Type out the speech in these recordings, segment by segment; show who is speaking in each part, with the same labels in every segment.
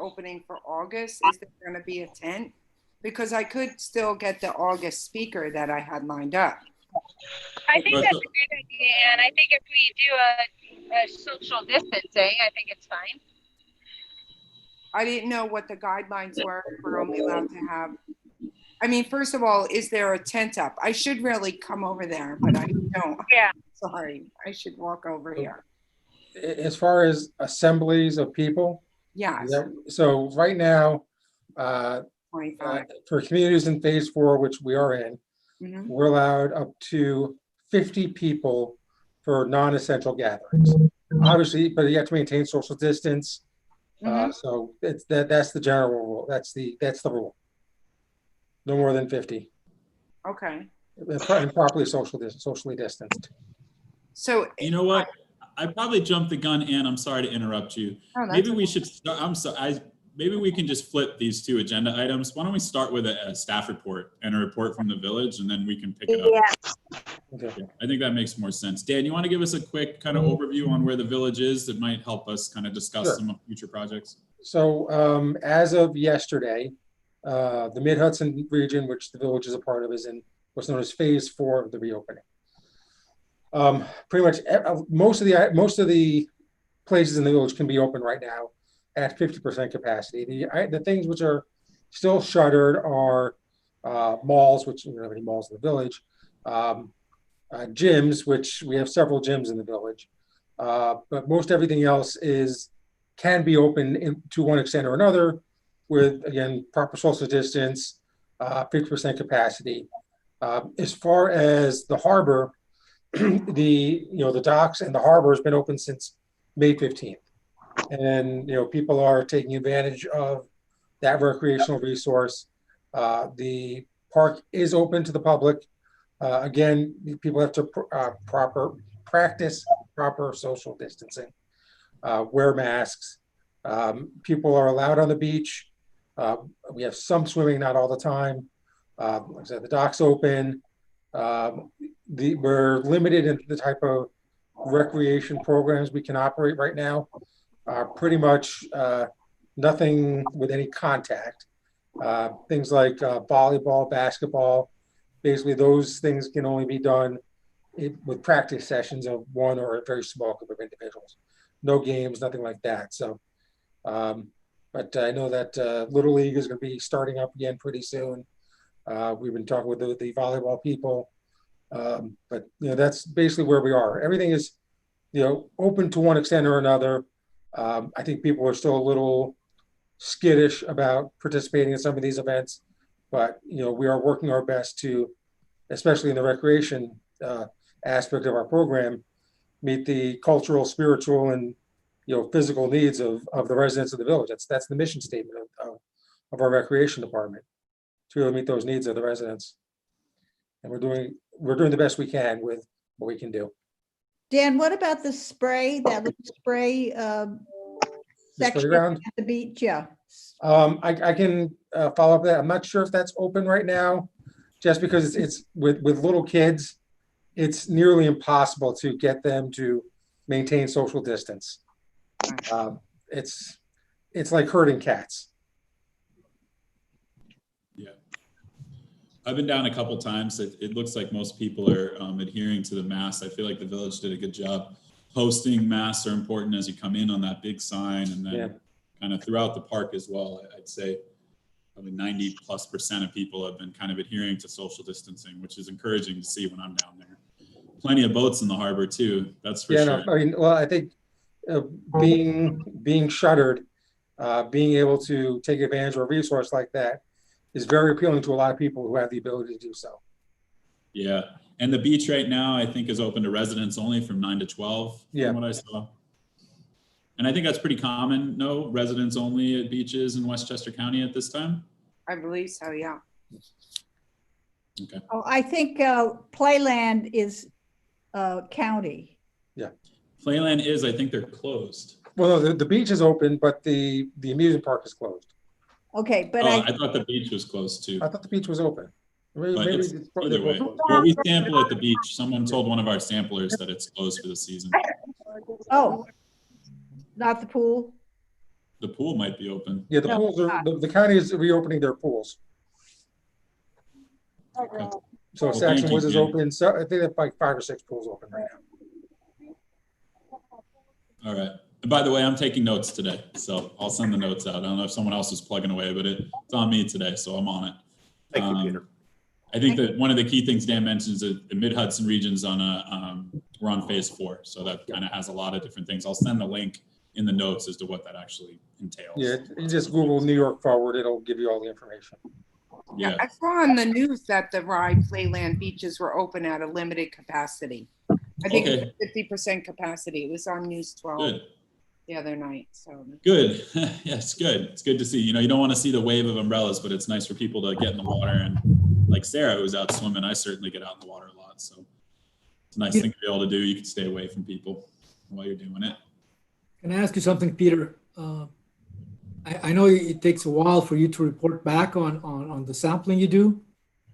Speaker 1: opening for August? Is there going to be a tent? Because I could still get the August speaker that I had lined up.
Speaker 2: I think that's a great idea, and I think if we do a social distancing, I think it's fine.
Speaker 1: I didn't know what the guidelines were. We're only allowed to have, I mean, first of all, is there a tent up? I should really come over there, but I don't.
Speaker 2: Yeah.
Speaker 1: Sorry, I should walk over here.
Speaker 3: As far as assemblies of people,
Speaker 1: Yes,
Speaker 3: so right now,
Speaker 1: 25.
Speaker 3: for communities in phase 4, which we are in,
Speaker 1: Mhm.
Speaker 3: we're allowed up to 50 people for non-essential gatherings. Obviously, but you have to maintain social distance.
Speaker 1: Mhm.
Speaker 3: So that's the general rule. That's the rule. No more than 50.
Speaker 1: Okay.
Speaker 3: And properly socially distanced.
Speaker 1: So
Speaker 4: You know what? I probably jumped the gun, Ann. I'm sorry to interrupt you.
Speaker 1: Oh, that's
Speaker 4: Maybe we should start. I'm sorry. Maybe we can just flip these two agenda items. Why don't we start with a staff report and a report from the village, and then we can pick it up.
Speaker 2: Yeah.
Speaker 3: Okay.
Speaker 4: Yeah, I think that makes more sense. Dan, you want to give us a quick kind of overview on where the village is that might help us kind of discuss
Speaker 3: Sure.
Speaker 4: some of future projects?
Speaker 3: So as of yesterday, the Mid-Hudson region, which the village is a part of, is in what's known as phase 4 of the reopening. Pretty much most of the places in the village can be open right now at 50% capacity. The things which are still shuttered are malls, which we don't have any malls in the village, gyms, which we have several gyms in the village, but most everything else can be open to one extent or another, with again proper social distance, 50% capacity. As far as the harbor, the docks and the harbor has been open since May 15th, and people are taking advantage of that recreational resource. The park is open to the public. Again, people have to practice proper social distancing, wear masks. People are allowed on the beach. We have some swimming, not all the time. Like I said, the dock's open. We're limited in the type of recreation programs we can operate right now. Pretty much nothing with any contact. Things like volleyball, basketball, basically those things can only be done with practice sessions of one or a very small group of individuals. No games, nothing like that. So, but I know that Little League is going to be starting up again pretty soon. We've been talking with the volleyball people, but that's basically where we are. Everything is, open to one extent or another. I think people are still a little skittish about participating in some of these events, but we are working our best to, especially in the recreation aspect of our program, meet the cultural, spiritual, and physical needs of the residents of the village. That's the mission statement of our recreation department, to really meet those needs of the residents. And we're doing the best we can with what we can do.
Speaker 5: Dan, what about the spray, that little spray section
Speaker 3: ground?
Speaker 5: at the beach? Yeah.
Speaker 3: I can follow up that. I'm not sure if that's open right now, just because it's with little kids, it's nearly impossible to get them to maintain social distance. It's like herding cats.
Speaker 4: Yeah, I've been down a couple times. It looks like most people are adhering to the masks. I feel like the village did a good job posting masks are important as you come in on that big sign, and then kind of throughout the park as well. I'd say probably 90+% of people have been kind of adhering to social distancing, which is encouraging to see when I'm down there. Plenty of boats in the harbor too, that's for sure.
Speaker 3: No, I mean, well, I think being shuttered, being able to take advantage of a resource like that is very appealing to a lot of people who have the ability to do so.
Speaker 4: Yeah, and the beach right now, I think, is open to residents only from 9 to 12, from what I saw. And I think that's pretty common, no? Residents only at beaches in Westchester County at this time?
Speaker 1: I believe so, yeah.
Speaker 4: Okay.
Speaker 5: Oh, I think Playland is county.
Speaker 3: Yeah.
Speaker 4: Playland is, I think they're closed.
Speaker 3: Well, no, the beach is open, but the amusement park is closed.
Speaker 5: Okay, but
Speaker 4: I thought the beach was closed too.
Speaker 3: I thought the beach was open. Maybe
Speaker 4: Either way. Well, we sample at the beach. Someone told one of our samplers that it's closed for the season.
Speaker 5: Oh, not the pool?
Speaker 4: the pool might be open.
Speaker 3: Yeah, the
Speaker 2: No,
Speaker 3: pools are,
Speaker 2: not.
Speaker 3: the county is reopening their pools.
Speaker 4: Okay.
Speaker 3: So
Speaker 4: Well,
Speaker 3: Saxon
Speaker 4: thank you,
Speaker 3: Woods is
Speaker 4: Dan.
Speaker 3: open, so I think they have like 5 or 6 pools open right now.
Speaker 4: All right. And by the way, I'm taking notes today, so I'll send the notes out. I don't know if someone else is plugging away, but it's on me today, so I'm on it.
Speaker 6: Thank you, Peter.
Speaker 4: I think that one of the key things Dan mentions is the Mid-Hudson region's on we're on phase 4. So that kind of has a lot of different things. I'll send the link in the notes as to what that actually entails.
Speaker 3: Yeah, you just Google New York Forward, it'll give you all the information.
Speaker 4: Yeah.
Speaker 1: I saw on the news that the Rye Playland beaches were open at a limited capacity. I think
Speaker 4: Okay.
Speaker 1: it was 50% capacity. It was on News 12
Speaker 4: Good.
Speaker 1: the other night. So
Speaker 4: Good. Yeah, it's good. It's good to see. You know, you don't want to see the wave of umbrellas, but it's nice for people to get in the water. And like Sarah, who's out swimming, I certainly get out in the water a lot. So it's a nice thing to be able to do. You can stay away from people while you're doing it.
Speaker 7: Can I ask you something, Peter? I know it takes a while for you to report back on the sampling you do.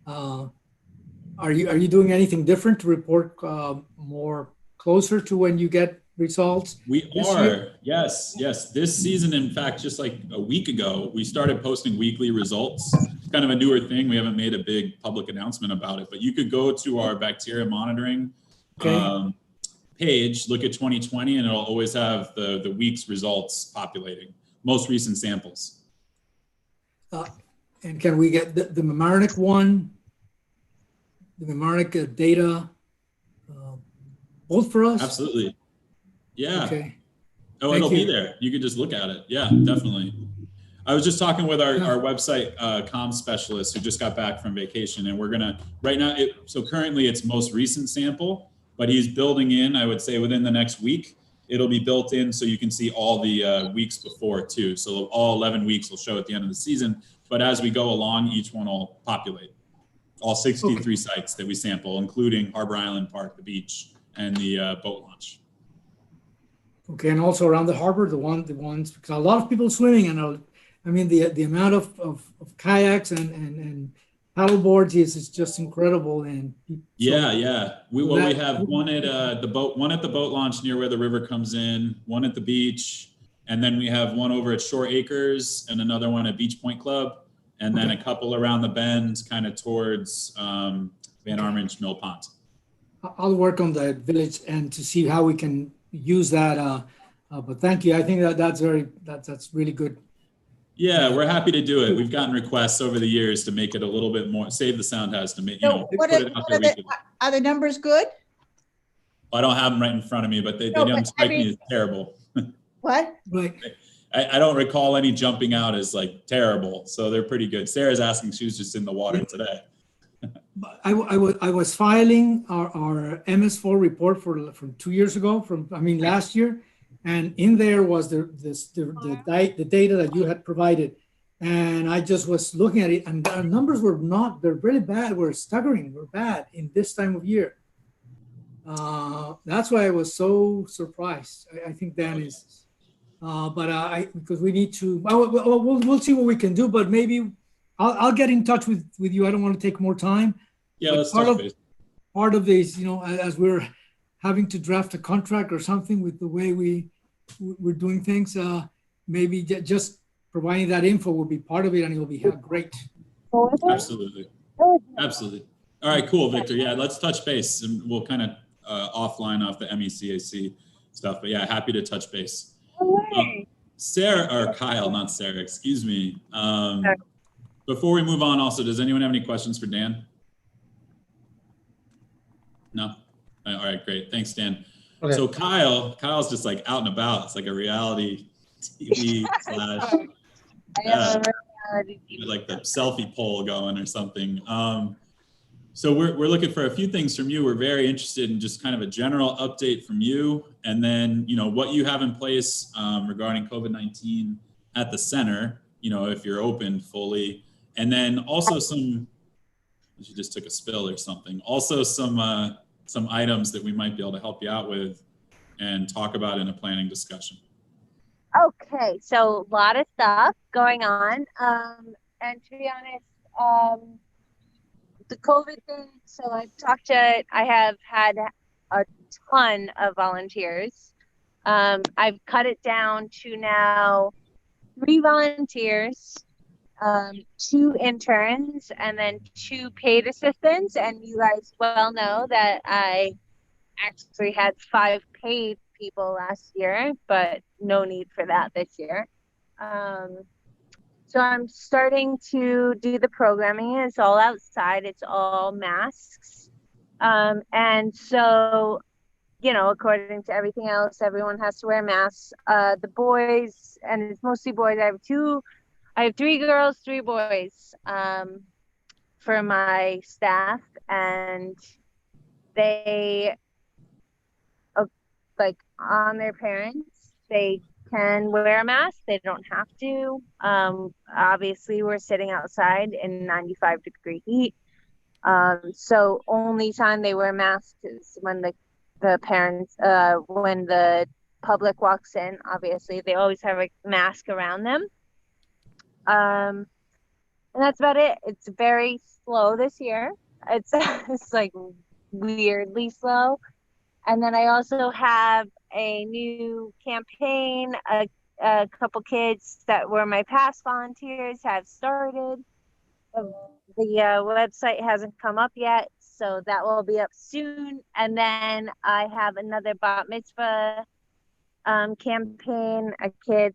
Speaker 7: Are you doing anything different to report more closer to when you get results?
Speaker 4: We
Speaker 7: this
Speaker 4: are,
Speaker 7: year?
Speaker 4: yes. This season, in fact, just like a week ago, we started posting weekly results. It's kind of a newer thing. We haven't made a big public announcement about it, but you could go to our bacteria monitoring
Speaker 7: Okay.
Speaker 4: page, look at 2020, and it'll always have the week's results populating, most recent samples.
Speaker 7: And can we get the Mamaroneck one, the Mamaroneck data, both for us?
Speaker 4: Absolutely. Yeah.
Speaker 7: Okay.
Speaker 4: Oh,
Speaker 7: Thank
Speaker 4: it'll be
Speaker 7: you.
Speaker 4: there. You could just look at it. Yeah, definitely. I was just talking with our website comms specialist who just got back from vacation, and we're gonna right now. So currently, it's most recent sample, but he's building in. I would say within the next week, it'll be built in so you can see all the weeks before too. So all 11 weeks will show at the end of the season. But as we go along, each one will populate. All 63 sites that we sample, including Harbor Island Park, the beach, and the boat launch.
Speaker 7: Okay, and also around the harbor, the ones because a lot of people swimming, and I mean the amount of kayaks and paddle boards is just incredible. And
Speaker 4: Yeah. We have one at the boat launch near where the river comes in, one at the beach, and then we have one over at Shore Acres and another one at Beach Point Club, and then a couple around the bend, kind of towards Van Arminch Mill Pond.
Speaker 7: I'll work on the village and to see how we can use that. But thank you. I think that's really good.
Speaker 4: Yeah, we're happy to do it. We've gotten requests over the years to make it a little bit more. Save the Sound has to make
Speaker 5: So
Speaker 4: put it out there weekly.
Speaker 5: are the numbers good?
Speaker 4: I don't have them right in front of me, but they
Speaker 5: No,
Speaker 4: don't
Speaker 5: but
Speaker 4: strike
Speaker 5: I
Speaker 4: me
Speaker 5: mean-
Speaker 4: as terrible.
Speaker 5: What?
Speaker 7: Right.
Speaker 4: I don't recall any jumping out as like terrible, so they're pretty good. Sarah's asking; she was just in the water today.
Speaker 7: I was filing our MS4 report from 2 years ago, last year, and in there was the data that you had provided, and I just was looking at it, and the numbers they're really bad. We're staggering. We're bad in this time of year. That's why I was so surprised. I think Dan is, because we need to. We'll see what we can do, but maybe I'll get in touch with you. I don't want to take more time.
Speaker 4: Yeah,
Speaker 7: But
Speaker 4: let's touch base.
Speaker 7: Part of this, as we're having to draft a contract or something with the way we're doing things, maybe just providing that info will be part of it, and it'll be great.
Speaker 4: Absolutely. All right, cool, Victor. Yeah, let's touch base, and we'll kind of offline off the MECAC stuff. But yeah, happy to touch base. Sarah or Kyle, not Sarah. Excuse me. Before we move on, also, does anyone have any questions for Dan? No? All right, great. Thanks, Dan.
Speaker 3: Okay.
Speaker 4: So Kyle's just like out and about. It's like a reality TV slash like the selfie poll going or something. So we're looking for a few things from you. We're very interested in just kind of a general update from you, and then what you have in place regarding COVID-19 at the center. If you're open fully, and then also she just took a spill or something. Also some items that we might be able to help you out with and talk about in a planning discussion.
Speaker 2: Okay, so a lot of stuff going on. And to be honest, the COVID thing, so I have had a ton of volunteers. I've cut it down to now 3 volunteers, 2 interns, and then 2 paid assistants. And you guys well know that I actually had 5 paid people last year, but no need for that this year. So I'm starting to do the programming. It's all outside. It's all masks. And so, you know, according to everything else, everyone has to wear masks. The boys, and it's mostly boys. I have 3 girls, 3 boys, for my staff, and they, like, on their parents, they can wear a mask. They don't have to. Obviously, we're sitting outside in 95-degree heat. So only time they wear masks is when the parents, when the public walks in. Obviously, they always have a mask around them. And that's about it. It's very slow this year. It's like weirdly slow. And then I also have a new campaign. A couple kids that were my past volunteers have started. The website hasn't come up yet, so that will be up soon. And then I have another bat mitzvah campaign. A kid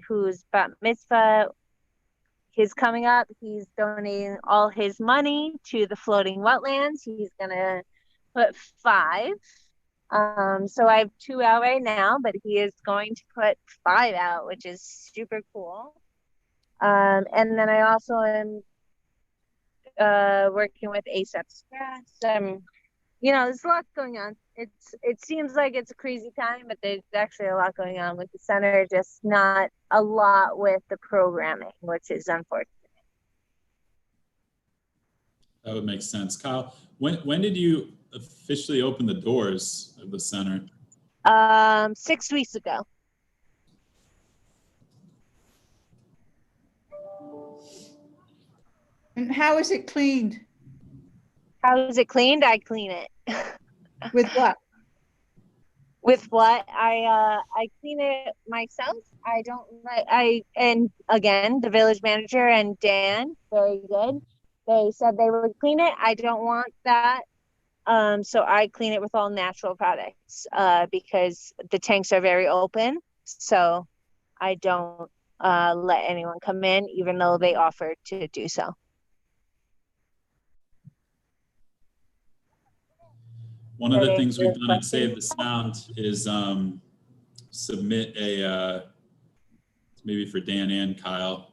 Speaker 2: whose bat mitzvah is coming up. He's donating all his money to the floating wetlands. He's gonna put 5. So I have 2 out right now, but he is going to put 5 out, which is super cool. And then I also am working with ASAP Express. You know, there's a lot going on. It seems like it's a crazy time, but there's actually a lot going on with the center, just not a lot with the programming, which is unfortunate.
Speaker 4: That would make sense. Kyle, when did you officially open the doors of the center?
Speaker 2: 6 weeks ago.
Speaker 5: And how is it cleaned?
Speaker 2: How is it cleaned? I clean it.
Speaker 5: With what?
Speaker 2: With what? I clean it myself. I don't like, and again, the village manager and Dan, very good. They said they would clean it. I don't want that. So I clean it with all natural products, because the tanks are very open. So I don't let anyone come in, even though they offered to do so.
Speaker 4: One of the things we've done at Save the Sound is submit a, maybe for Dan and Kyle,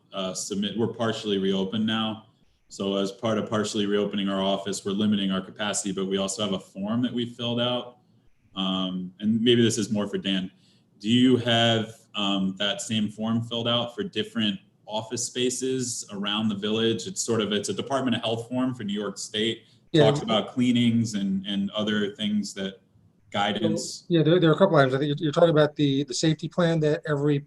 Speaker 4: we're partially reopened now. So as part of partially reopening our office, we're limiting our capacity, but we also have a form that we filled out. And maybe this is more for Dan. Do you have that same form filled out for different office spaces around the village? It's a Department of Health form for New York State.
Speaker 3: Yeah.
Speaker 4: Talks about cleanings and other things that guidance.
Speaker 3: Yeah, there are a couple items. I think you're talking about the safety plan that every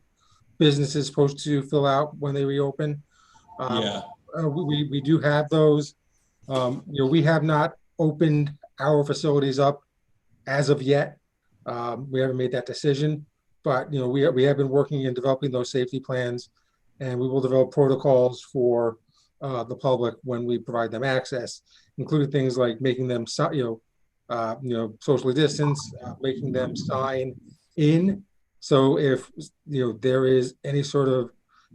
Speaker 3: business is supposed to fill out when they reopen.
Speaker 4: Yeah.
Speaker 3: We do have those. You know, we have not opened our facilities up as of yet. We haven't made that decision, but you know, we have been working in developing those safety plans, and we will develop protocols for the public when we provide them access, including things like making them socially distance, making them sign in. So if there is any sort of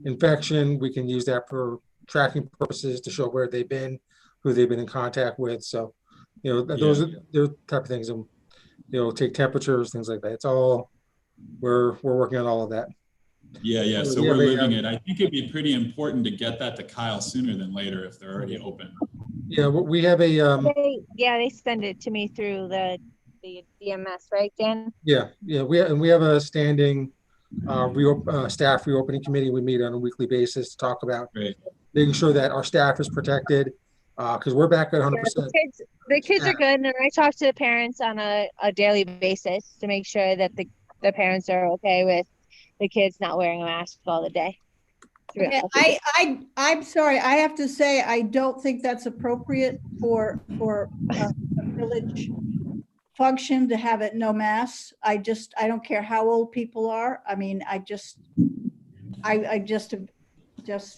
Speaker 3: infection, we can use that for tracking purposes to show where they've been, who they've been in contact with. So, those are the type of things, and take temperatures, things like that. It's all we're working on all of that.
Speaker 4: Yeah. So we're living it. I think it'd be pretty important to get that to Kyle sooner than later if they're already open.
Speaker 3: Yeah, we have a
Speaker 2: they send it to me through the DMS, right, Dan?
Speaker 3: Yeah, we have a standing staff reopening committee. We meet on a weekly basis to talk about making sure that our staff is protected, because we're back at 100%.
Speaker 2: The kids are good, and I talk to the parents on a daily basis to make sure that the parents are okay with the kids not wearing a mask all the day.
Speaker 5: Okay, I'm sorry. I have to say, I don't think that's appropriate for a village function to have it no masks. I don't care how old people are. I mean, I just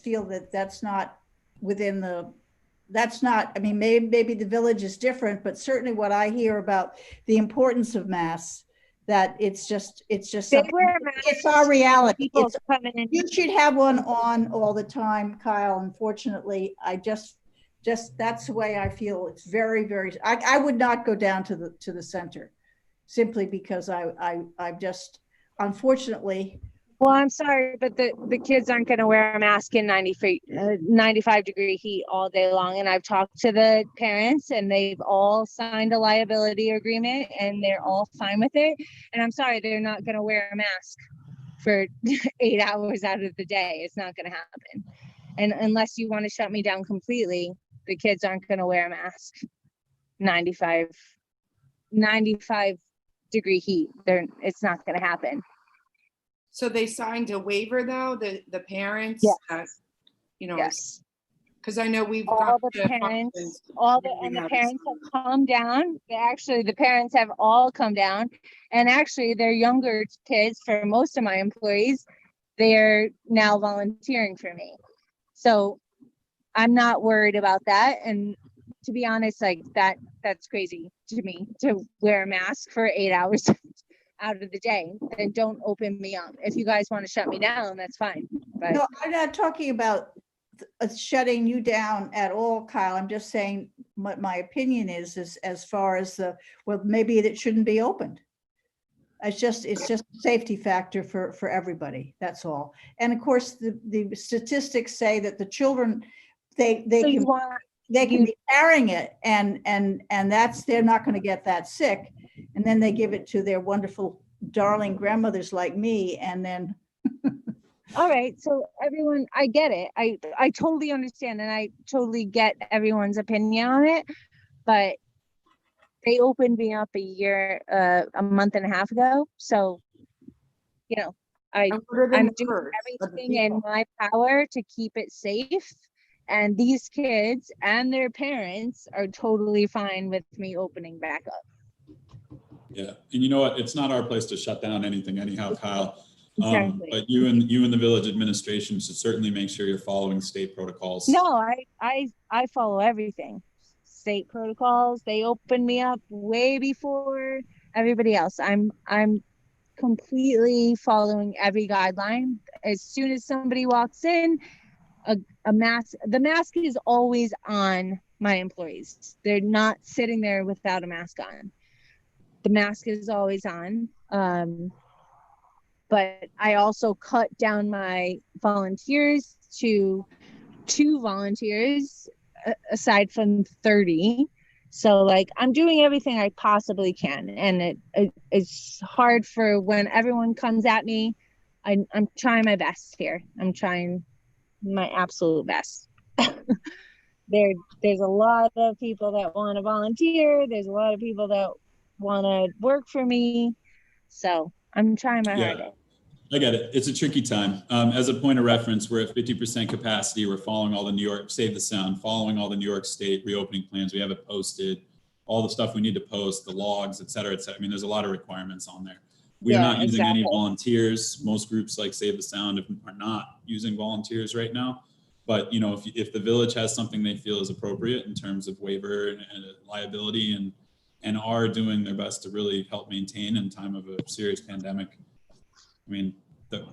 Speaker 5: feel that that's not within the, that's not, I mean, maybe the village is different, but certainly what I hear about the importance of masks, that it's just
Speaker 2: They
Speaker 5: something,
Speaker 2: wear masks.
Speaker 5: it's our reality.
Speaker 2: People
Speaker 5: It's,
Speaker 2: coming in.
Speaker 5: you should have one on all the time, Kyle. Unfortunately, I just that's the way I feel. It's very, very, I would not go down to the center simply because I just, unfortunately,
Speaker 2: Well, I'm sorry, but the kids aren't going to wear a mask in 95-degree heat all day long. And I've talked to the parents and they've all signed a liability agreement and they're all fine with it. And I'm sorry, they're not going to wear a mask for 8 hours out of the day. It's not going to happen. And unless you want to shut me down completely, the kids aren't going to wear a mask. 95-degree heat. It's not going to happen.
Speaker 1: So they signed a waiver though, the parents?
Speaker 2: Yes.
Speaker 1: that, You know,
Speaker 2: Yes.
Speaker 1: because I know we've
Speaker 2: All
Speaker 1: got
Speaker 2: the
Speaker 1: to
Speaker 2: parents,
Speaker 1: functions
Speaker 2: all
Speaker 1: where
Speaker 2: the
Speaker 1: we
Speaker 2: and the
Speaker 1: have-
Speaker 2: parents have come down. Actually, the parents have all come down, and actually, they're younger kids. For most of my employees, they're now volunteering for me. So I'm not worried about that. And to be honest, like that's crazy to me to wear a mask for 8 hours out of the day. And don't open me up. If you guys want to shut me down, that's fine. But
Speaker 5: no, I'm not talking about shutting you down at all, Kyle. I'm just saying what my opinion is as far as well, maybe it shouldn't be opened. It's just a safety factor for everybody. That's all. And of course, the statistics say that the children, they
Speaker 2: so you
Speaker 5: can
Speaker 2: want
Speaker 5: be carrying it and that's, they're not going to get that sick. And then they give it to their wonderful, darling grandmothers like me. And then,
Speaker 2: all right, so everyone, I get it. I totally understand and I totally get everyone's opinion on it, but they opened me up a month and a half ago. So, you know,
Speaker 1: And what are the
Speaker 2: I'm doing
Speaker 1: numbers of the
Speaker 2: everything in
Speaker 1: people?
Speaker 2: my power to keep it safe. And these kids and their parents are totally fine with me opening back up.
Speaker 4: Yeah, and you know what? It's not our place to shut down anything anyhow, Kyle.
Speaker 2: Exactly.
Speaker 4: But you and the village administration should certainly make sure you're following state protocols.
Speaker 2: No, I follow everything. State protocols, they opened me up way before everybody else. I'm completely following every guideline. As soon as somebody walks in, the mask is always on my employees. They're not sitting there without a mask on. The mask is always on. But I also cut down my volunteers to 2 volunteers aside from 30. So like I'm doing everything I possibly can. And it's hard for when everyone comes at me. I'm trying my best here. I'm trying my absolute best. There's a lot of people that want to volunteer. There's a lot of people that want to work for me. So I'm trying my hardest.
Speaker 4: I get it. It's a tricky time. As a point of reference, we're at 50% capacity. We're following all the New York, Save the Sound, following all the New York State reopening plans. We have it posted, all the stuff we need to post, the logs, et cetera, et cetera. I mean, there's a lot of requirements on there. We are not using any volunteers. Most groups like Save the Sound are not using volunteers right now. But you know, if the village has something they feel is appropriate in terms of waiver and liability and are doing their best to really help maintain in time of a serious pandemic, I mean,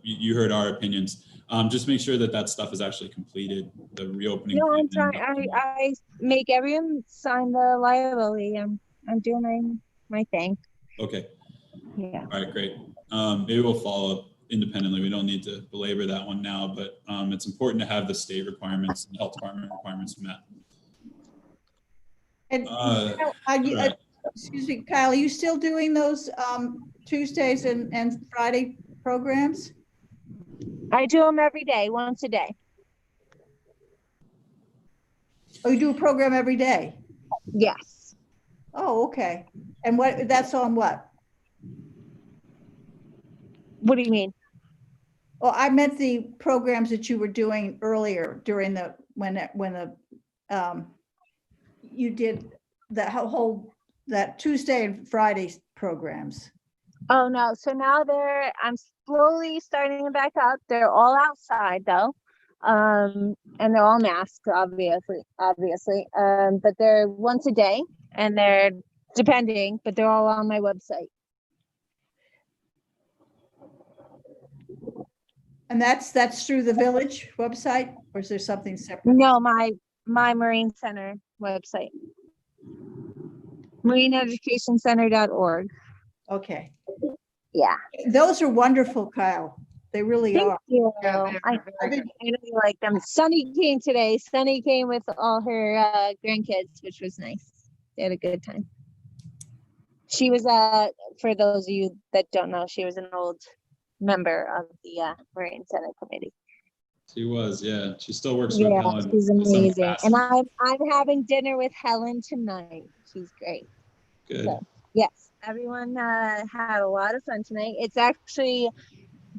Speaker 4: you heard our opinions. Just make sure that stuff is actually completed, the reopening.
Speaker 2: No, I'm trying. I make everyone sign the liability. I'm doing my thing.
Speaker 4: Okay.
Speaker 2: Yeah.
Speaker 4: All right, great. Maybe we'll follow up independently. We don't need to belabor that one now, but it's important to have the state requirements and health department requirements met.
Speaker 5: and
Speaker 4: Right.
Speaker 5: excuse me, Kyle, are you still doing those Tuesdays and Friday programs?
Speaker 2: I do them every day, once a day.
Speaker 5: Oh, you do a program every day?
Speaker 2: Yes.
Speaker 5: Oh, okay. And that's on what?
Speaker 2: What do you mean?
Speaker 5: Well, I meant the programs that you were doing earlier during when you did that whole that Tuesday and Friday programs.
Speaker 2: Oh no, so now I'm slowly starting them back up. They're all outside though. And they're all masked, obviously. But they're once a day and they're depending, but they're all on my website.
Speaker 5: And that's through the village website, or is there something separate?
Speaker 2: No, my Marine Center website. MarineEducationCenter.org.
Speaker 5: Okay.
Speaker 2: Yeah.
Speaker 5: Those are wonderful, Kyle. They really
Speaker 2: Thank
Speaker 5: are.
Speaker 2: you.
Speaker 1: Yeah,
Speaker 2: I
Speaker 1: they're very
Speaker 2: know you like them. Sunny came today. Sunny came with all her grandkids, which was nice. They had a good time. She was for those of you that don't know, she was an old member of the Marine Center Committee.
Speaker 4: She was, yeah. She still works with
Speaker 2: Yeah,
Speaker 4: Helen.
Speaker 2: she's
Speaker 4: in some
Speaker 2: amazing. And
Speaker 4: capacity.
Speaker 2: I'm having dinner with Helen tonight. She's great.
Speaker 4: Good.
Speaker 2: So, yes, everyone had a lot of fun tonight. It's actually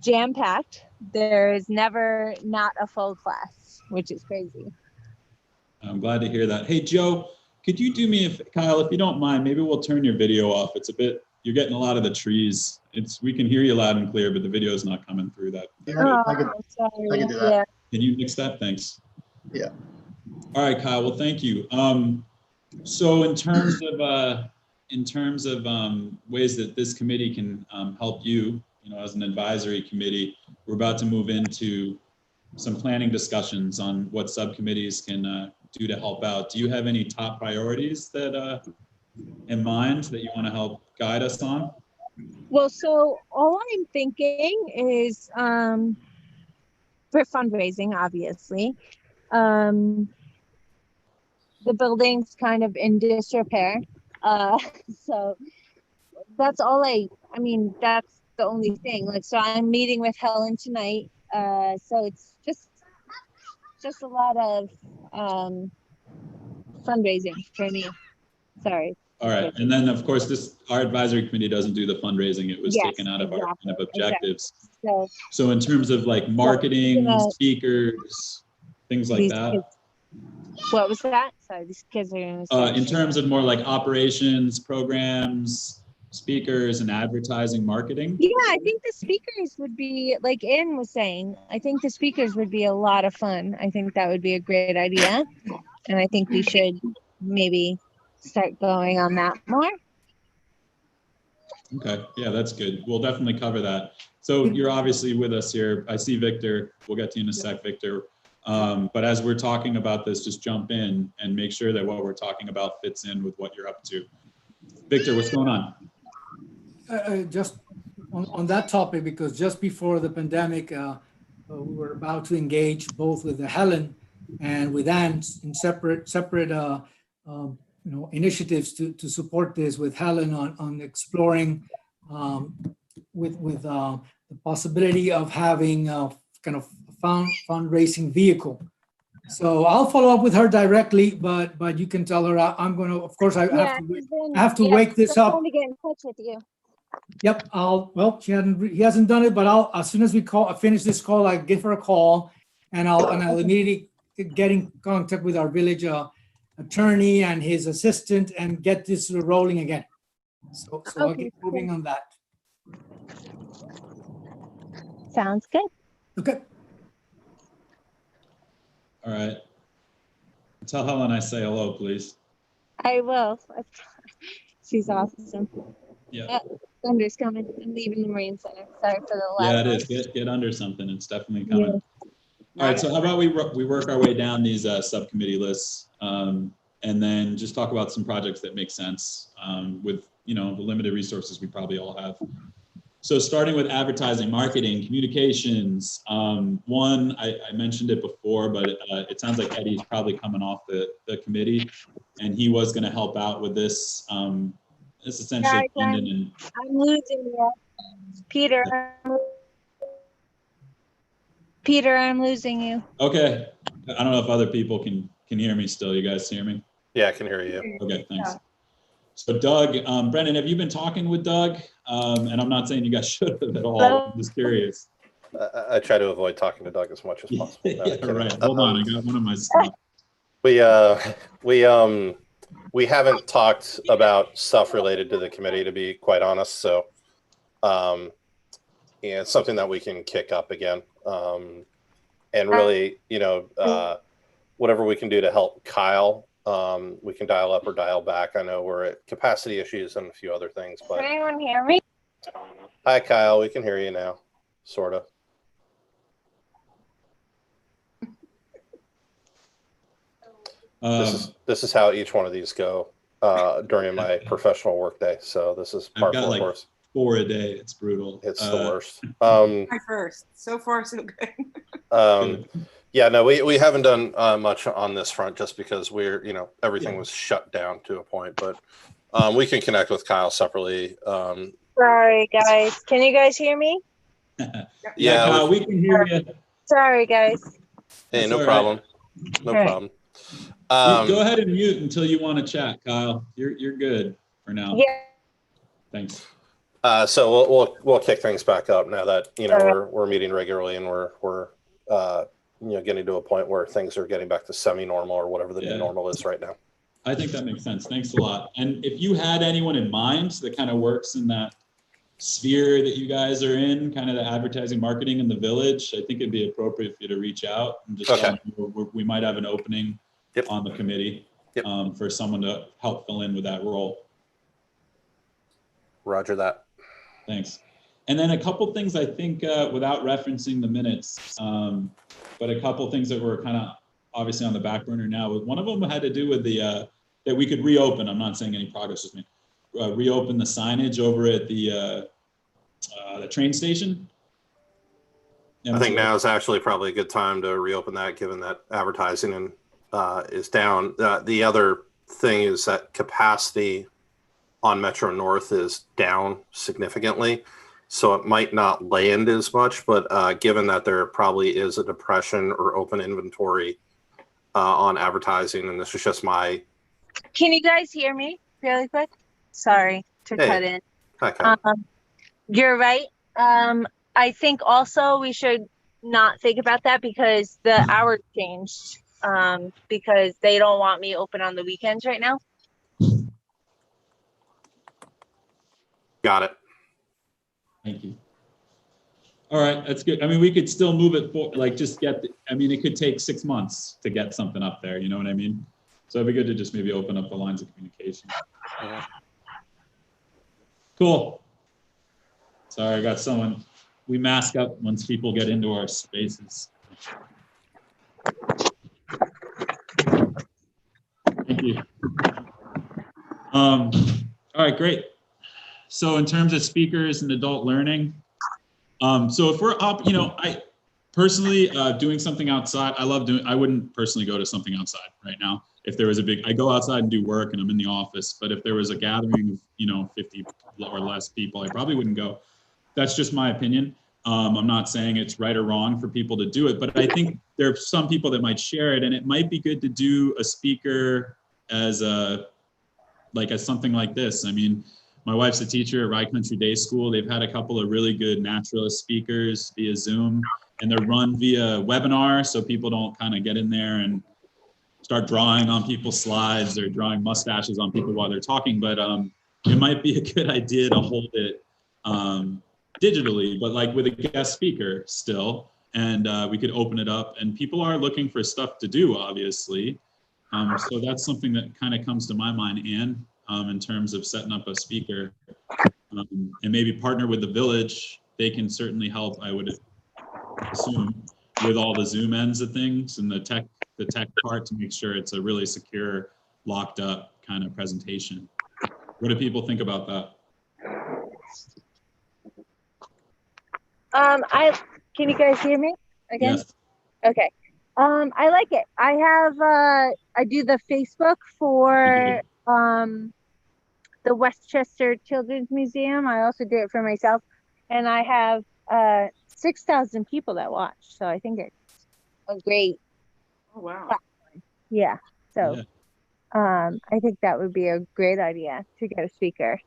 Speaker 2: jam-packed. There is never not a full class, which is crazy.
Speaker 4: I'm glad to hear that. Hey, Joe, could you do me, Kyle, if you don't mind, maybe we'll turn your video off. It's a bit, you're getting a lot of the trees. We can hear you loud and clear, but the video is not coming through that.
Speaker 2: Oh,
Speaker 6: I could
Speaker 2: sorry.
Speaker 6: do that.
Speaker 2: Yeah.
Speaker 4: Can you fix that? Thanks.
Speaker 6: Yeah.
Speaker 4: All right, Kyle. Well, thank you. So in terms of ways that this committee can help you, as an advisory committee, we're about to move into some planning discussions on what subcommittees can do to help out. Do you have any top priorities that in mind that you want to help guide us on?
Speaker 2: Well, so all I'm thinking is for fundraising, obviously. The building's kind of in disrepair. So that's all I mean, that's the only thing. Like, so I'm meeting with Helen tonight. So it's just a lot of fundraising for me. Sorry.
Speaker 4: All right. And then, of course, our advisory committee doesn't do the fundraising. It was
Speaker 2: Yes,
Speaker 4: taken out of our kind of
Speaker 2: exactly.
Speaker 4: objectives.
Speaker 2: So
Speaker 4: So in terms of like marketing,
Speaker 2: Yeah.
Speaker 4: speakers, things like
Speaker 2: these
Speaker 4: that.
Speaker 2: kids, what was that? Sorry, these kids are gonna
Speaker 4: In terms of more like operations, programs, speakers, and advertising, marketing.
Speaker 2: yeah, I think the speakers would be, like Ann was saying, I think the speakers would be a lot of fun. I think that would be a great idea. And I think we should maybe start going on that more.
Speaker 4: Okay, yeah, that's good. We'll definitely cover that. So you're obviously with us here. I see Victor. We'll get to you in a sec, Victor. But as we're talking about this, just jump in and make sure that what we're talking about fits in with what you're up to. Victor, what's going on?
Speaker 7: Just on that topic, because just before the pandemic, we were about to engage both with Helen and with Ann in separate initiatives to support this with Helen on exploring with the possibility of having a kind of fundraising vehicle. So I'll follow up with her directly, but you can tell her I'm going to, of course, I have to wake this up.
Speaker 2: I'm trying to get in touch with you.
Speaker 7: Yep, he hasn't done it, but as soon as we finish this call, I give her a call and I'll immediately get in contact with our village attorney and his assistant and get this rolling again. So I'll get moving on that.
Speaker 2: Sounds good.
Speaker 7: Okay.
Speaker 4: All right. Tell Helen I say hello, please.
Speaker 2: I will. She's awesome.
Speaker 4: Yeah.
Speaker 2: Thunder's coming. I'm leaving the Marine Center. Sorry for the loud
Speaker 4: Yeah, it
Speaker 2: noise.
Speaker 4: is. Get under something. It's definitely coming.
Speaker 2: Yeah.
Speaker 4: All right. So how about we work our way down these subcommittee lists, and then just talk about some projects that make sense with the limited resources we probably all have. So starting with advertising, marketing, communications. One, I mentioned it before, but it sounds like Eddie's probably coming off the committee, and he was going to help out with this. It's essentially
Speaker 2: Guys, I'm losing you. Peter, I'm losing you.
Speaker 4: Okay. I don't know if other people can hear me still. You guys hear me?
Speaker 6: Yeah, I can hear you.
Speaker 4: Okay, thanks. So Doug, Brendan, have you been talking with Doug? And I'm not saying you guys should have at all. I'm just curious.
Speaker 6: I try to avoid talking to Doug as much as possible. No,
Speaker 4: Yeah, right. Hold on, I got one of my stuff.
Speaker 6: We haven't talked about stuff related to the committee, to be quite honest. So And it's something that we can kick up again. And really, whatever we can do to help Kyle, we can dial up or dial back. I know we're at capacity issues and a few other things, but
Speaker 2: Can anyone hear me?
Speaker 6: hi, Kyle. We can hear you now, sort of. This is how each one of these go during my professional workday. So this is
Speaker 4: I've
Speaker 6: part
Speaker 4: got
Speaker 6: of
Speaker 4: like
Speaker 6: course.
Speaker 4: 4 a day. It's brutal.
Speaker 6: It's the worst.
Speaker 1: My first. So far, so good.
Speaker 6: Yeah, no, we haven't done much on this front just because we're, everything was shut down to a point, but we can connect with Kyle separately.
Speaker 2: Sorry, guys. Can you guys hear me?
Speaker 6: Yeah,
Speaker 4: Kyle, we can hear you.
Speaker 2: Sorry, guys.
Speaker 6: Hey,
Speaker 4: That's
Speaker 6: no
Speaker 4: all
Speaker 6: problem. No
Speaker 2: All right.
Speaker 6: problem.
Speaker 4: Go ahead and mute until you want to chat, Kyle. You're good for now.
Speaker 2: Yeah.
Speaker 4: Thanks.
Speaker 6: So we'll kick things back up now that we're meeting regularly and we're getting to a point where things are getting back to semi-normal or whatever the new normal is right now.
Speaker 4: I think that makes sense. Thanks a lot. And if you had anyone in mind that kind of works in that sphere that you guys are in, kind of the advertising marketing in the village, I think it'd be appropriate for you to reach out and just let them know we might have an opening on the committee for someone to help fill in with that role.
Speaker 6: Roger that.
Speaker 4: Thanks. And then a couple things I think without referencing the minutes, but a couple things that were kind of obviously on the back burner now. One of them had to do with the that we could reopen. I'm not saying any progress was made. Reopen the signage over at the train station.
Speaker 6: I think now is actually probably a good time to reopen that, given that advertising is down. The other thing is that capacity on Metro North is down significantly, so it might not land as much. But given that there probably is a depression or open inventory on advertising, and this is just my.
Speaker 2: Can you guys hear me really quick? Sorry to cut in.
Speaker 6: Okay.
Speaker 2: You're right. I think also we should not think about that because the hours changed because they don't want me open on the weekends right now.
Speaker 6: Got it.
Speaker 4: Thank you. All right, that's good. I mean, we could still move it for, like, just get, it could take 6 months to get something up there, you know what I mean? So it'd be good to just maybe open up the lines of communication. Cool. Sorry, I got someone. We mask up once people get into our spaces. Thank you. All right, great. So in terms of speakers and adult learning, so if we're up, I personally doing something outside, I wouldn't personally go to something outside right now. If there was I go outside and do work and I'm in the office, but if there was a gathering of, 50 or less people, I probably wouldn't go. That's just my opinion. I'm not saying it's right or wrong for people to do it, but I think there are some people that might share it, and it might be good to do a speaker as something like this. I mean, my wife's a teacher at Rye Country Day School. They've had a couple of really good naturalist speakers via Zoom, and they're run via webinar, so people don't kind of get in there and start drawing on people's slides or drawing mustaches on people while they're talking. But it might be a good idea to hold it digitally, but like with a guest speaker still, and we could open it up. And people are looking for stuff to do, obviously. So that's something that kind of comes to my mind, Anne, in terms of setting up a speaker, and maybe partner with the village. They can certainly help, I would assume, with all the Zoom ends of things and the tech part to make sure it's a really secure, locked up kind of presentation. What do people think about that?
Speaker 2: Can you guys hear me again?
Speaker 4: Yes.
Speaker 2: Okay. I like it. I have I do the Facebook for the Westchester Children's Museum. I also do it for myself, and I have 6,000 people that watch. So I think it's a great.
Speaker 1: Oh wow.
Speaker 2: Platform. Yeah. So I think that would be a great idea to get a speaker.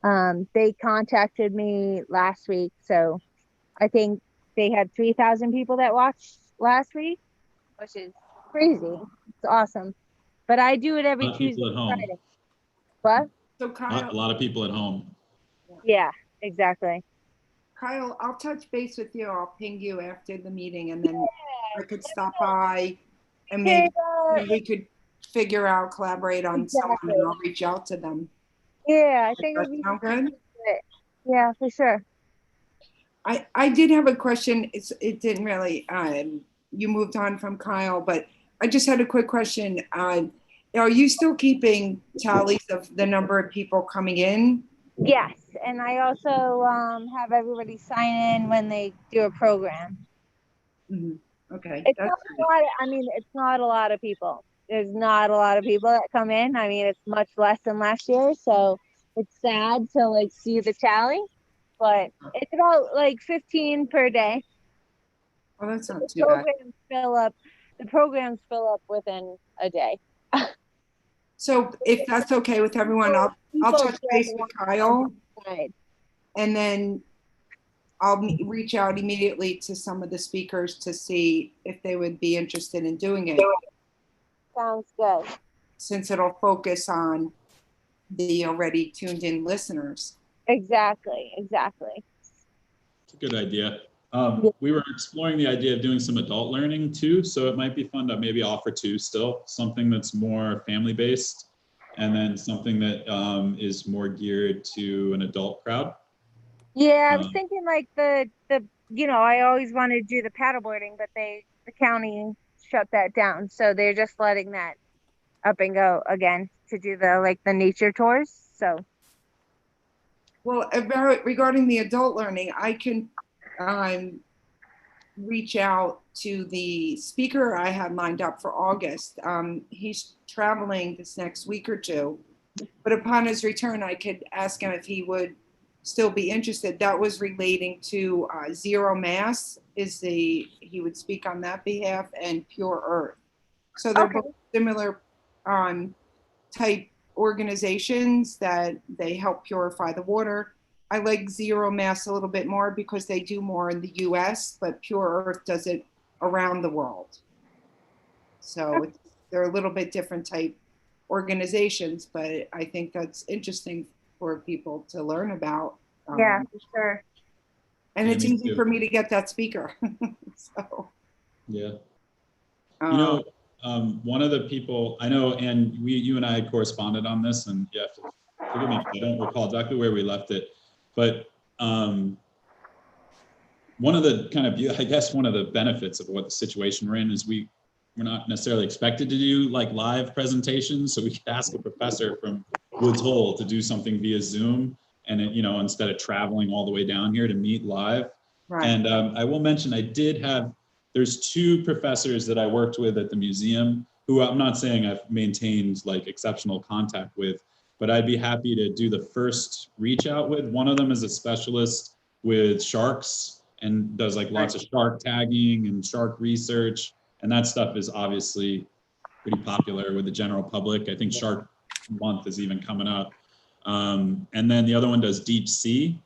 Speaker 2: They contacted me last week, so I think they had 3,000 people that watched last week, which is crazy. It's awesome. But I do it every Tuesday and Friday. What?
Speaker 1: So Kyle,
Speaker 4: A lot of people at home.
Speaker 2: Yeah, exactly.
Speaker 1: Kyle, I'll touch base with you. I'll ping you after the meeting and then I could stop by and maybe we could figure out, collaborate on someone and I'll reach out to them.
Speaker 2: Yeah, I think it
Speaker 1: Does
Speaker 2: would be
Speaker 1: that sound good?
Speaker 2: Yeah, for sure.
Speaker 1: I did have a question. It didn't really, you moved on from Kyle, but I just had a quick question. Are you still keeping tallies of the number of people coming in?
Speaker 2: Yes, and I also have everybody sign in when they do a program.
Speaker 1: Mhm. Okay.
Speaker 2: It's
Speaker 1: That's
Speaker 2: not a lot. I mean, it's not a lot of people. There's not a lot of people that come in. I mean, it's much less than last year, so it's sad to like see the tally, but it's about like 15 per day.
Speaker 1: well, that's not
Speaker 2: The
Speaker 1: too bad.
Speaker 2: programs fill up. The programs fill up within a day.
Speaker 1: So if that's okay with everyone, I'll
Speaker 2: People
Speaker 1: touch base
Speaker 2: just
Speaker 1: with Kyle
Speaker 2: want-
Speaker 1: and then I'll reach out immediately to some of the speakers to see if they would be interested in doing it,
Speaker 2: Sounds good.
Speaker 1: since it'll focus on the already tuned in listeners.
Speaker 2: Exactly. Exactly.
Speaker 4: It's a good idea. We were exploring the idea of doing some adult learning too, so it might be fun to maybe offer two still, something that's more family-based and then something that is more geared to an adult crowd.
Speaker 2: Yeah, I was thinking like the I always wanted to do the paddleboarding, but the county shut that down, so they're just letting that up and go again to do the nature tours. So
Speaker 1: Well, regarding the adult learning, I can reach out to the speaker I have lined up for August. He's traveling this next week or two, but upon his return, I could ask him if he would still be interested. That was relating to Zero Mass he would speak on that behalf, and Pure Earth. So they're both similar type organizations that they help purify the water. I like Zero Mass a little bit more because they do more in the US, but Pure Earth does it around the world. So they're a little bit different type organizations, but I think that's interesting for people to learn about.
Speaker 2: yeah, for sure.
Speaker 1: And
Speaker 4: Yeah,
Speaker 1: it's
Speaker 4: me
Speaker 1: easy
Speaker 4: too.
Speaker 1: for me to get that speaker. So,
Speaker 4: Yeah. One of the people I know, and you and I had corresponded on this, and you have to forgive me if I don't recall exactly where we left it, but one of the one of the benefits of what the situation we're in is we're not necessarily expected to do like live presentations, so we could ask a professor from Woods Hole to do something via Zoom, and instead of traveling all the way down here to meet live.
Speaker 1: right.
Speaker 4: And I will mention there's two professors that I worked with at the museum who I'm not saying I've maintained like exceptional contact with, but I'd be happy to do the first reach out with. One of them is a specialist with sharks and does like lots of shark tagging and shark research. And that stuff is obviously pretty popular with the general public. I think Shark Month is even coming up. And then the other one does deep sea.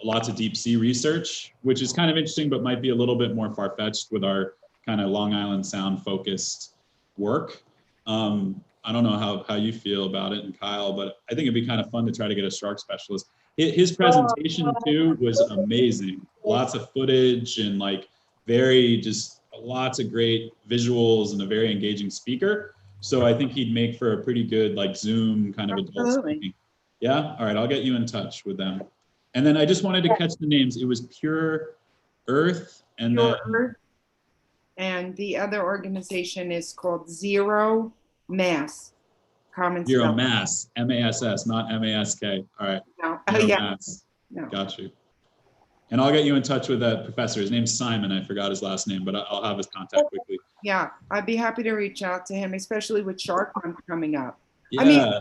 Speaker 4: Lots of deep sea research, which is kind of interesting, but might be a little bit more far-fetched with our kind of Long Island Sound focused work. I don't know how you feel about it, and Kyle, but I think it'd be kind of fun to try to get a shark specialist. His presentation too was amazing. Lots of footage and like just lots of great visuals and a very engaging speaker. So I think he'd make for a pretty good like Zoom kind of adult speaking. Yeah, all right, I'll get you in touch with them. And then I just wanted to catch the names. It was Pure Earth and
Speaker 1: Earth, and the other organization is called Zero Mass.
Speaker 4: Zero Mass, M-A-S-S, not M-A-S-K. All right.
Speaker 1: No.
Speaker 4: Zero Mass.
Speaker 1: No.
Speaker 4: Got you. And I'll get you in touch with that professor. His name's Simon. I forgot his last name, but I'll have his contact quickly.
Speaker 1: Yeah, I'd be happy to reach out to him, especially with Shark Month coming up.
Speaker 4: Yeah.
Speaker 1: I mean,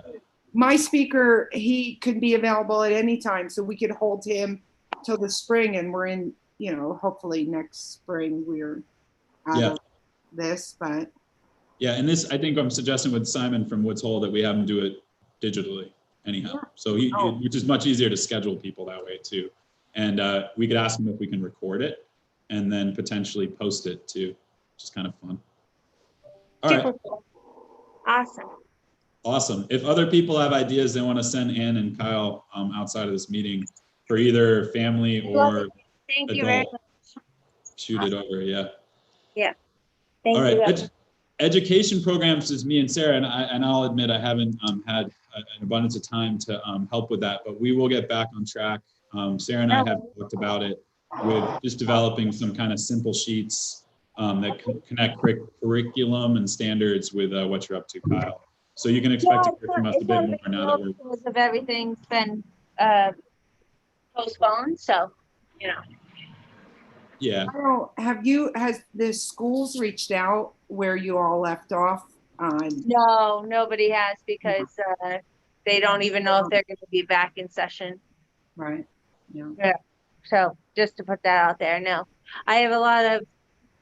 Speaker 1: my speaker, he could be available at any time, so we could hold him till the spring, and we're in, hopefully next spring we're out of this, but.
Speaker 4: Yeah, and this, I think I'm suggesting with Simon from Woods Hole that we have him do it digitally anyhow. So which is much easier to schedule people that way too. And we could ask him if we can record it and then potentially post it too, which is kind of fun. All right.
Speaker 2: Awesome.
Speaker 4: Awesome. If other people have ideas they want to send Ann and Kyle outside of this meeting, for either family or
Speaker 2: Thank you very
Speaker 4: adult.
Speaker 2: much.
Speaker 4: Shoot it over, yeah.
Speaker 2: Thank
Speaker 4: All
Speaker 2: you.
Speaker 4: right,
Speaker 2: guys.
Speaker 4: education programs is me and Sarah, and I'll admit I haven't had an abundance of time to help with that, but we will get back on track. Sarah and I have talked about it with just developing some kind of simple sheets that connect curriculum and standards with what you're up to, Kyle. So you can expect to hear from us a bit more now that we're.
Speaker 2: Because of everything's been postponed, so, you know.
Speaker 4: Yeah.
Speaker 1: Carl, has the schools reached out where you all left off?
Speaker 2: No, nobody has because they don't even know if they're going to be back in session.
Speaker 1: Right, yeah.
Speaker 2: So just to put that out there, no. I have a lot of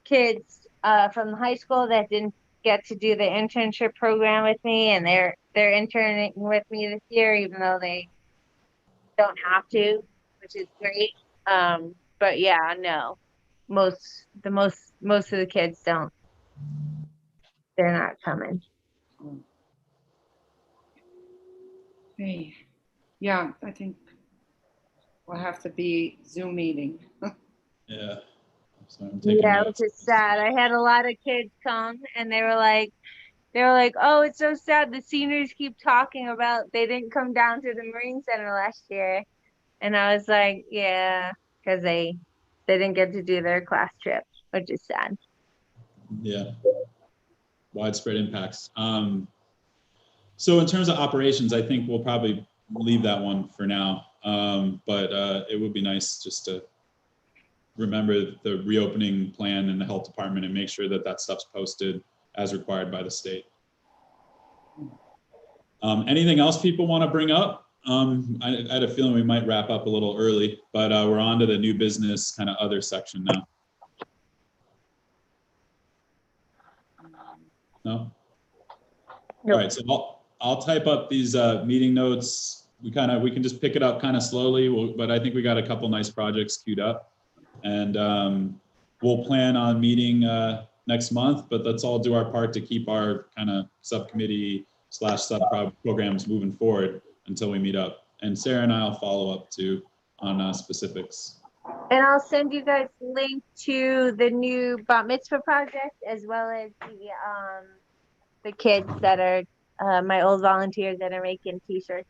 Speaker 2: kids from high school that didn't get to do the internship program with me, and they're interning with me this year, even though they don't have to, which is great. But yeah, no, most of the kids don't. They're not coming.
Speaker 1: Hey, yeah, I think we'll have to be Zoom meeting.
Speaker 4: Yeah. So I'm taking
Speaker 2: Yeah,
Speaker 4: notes.
Speaker 2: which is sad. I had a lot of kids come, and they were like, "Oh, it's so sad. The seniors keep talking about they didn't come down to the Marine Center last year," and I was like, "Yeah, because they didn't get to do their class trip, which is sad."
Speaker 4: Yeah. Widespread impacts. So in terms of operations, I think we'll probably leave that one for now. But it would be nice just to remember the reopening plan in the health department and make sure that that stuff's posted as required by the state. Anything else people want to bring up? I had a feeling we might wrap up a little early, but we're on to the new business kind of other section now. No?
Speaker 2: Nope.
Speaker 4: All right, so I'll type up these meeting notes. We can just pick it up kind of slowly, but I think we got a couple nice projects queued up. And we'll plan on meeting next month, but let's all do our part to keep our kind of subcommittee / sub programs moving forward until we meet up. And Sarah and I'll follow up too on specifics.
Speaker 2: And I'll send you guys a link to the new Bat Mitzvah project, as well as the kids that are my old volunteers that are making t-shirts.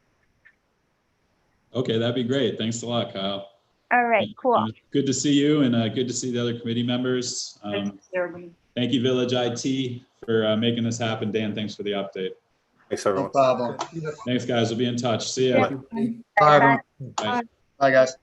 Speaker 4: Okay, that'd be great. Thanks a lot, Kyle.
Speaker 2: All right, cool.
Speaker 4: Good to see you, and good to see the other committee members.
Speaker 1: Thanks, everybody.
Speaker 4: Thank you, Village IT, for making this happen. Dan, thanks for the update.
Speaker 6: Thanks,
Speaker 8: No
Speaker 6: everyone.
Speaker 8: problem.
Speaker 4: Thanks, guys. We'll be in touch. See ya.
Speaker 2: Yeah.
Speaker 8: Bye, everyone.
Speaker 4: Bye.
Speaker 8: Bye, guys.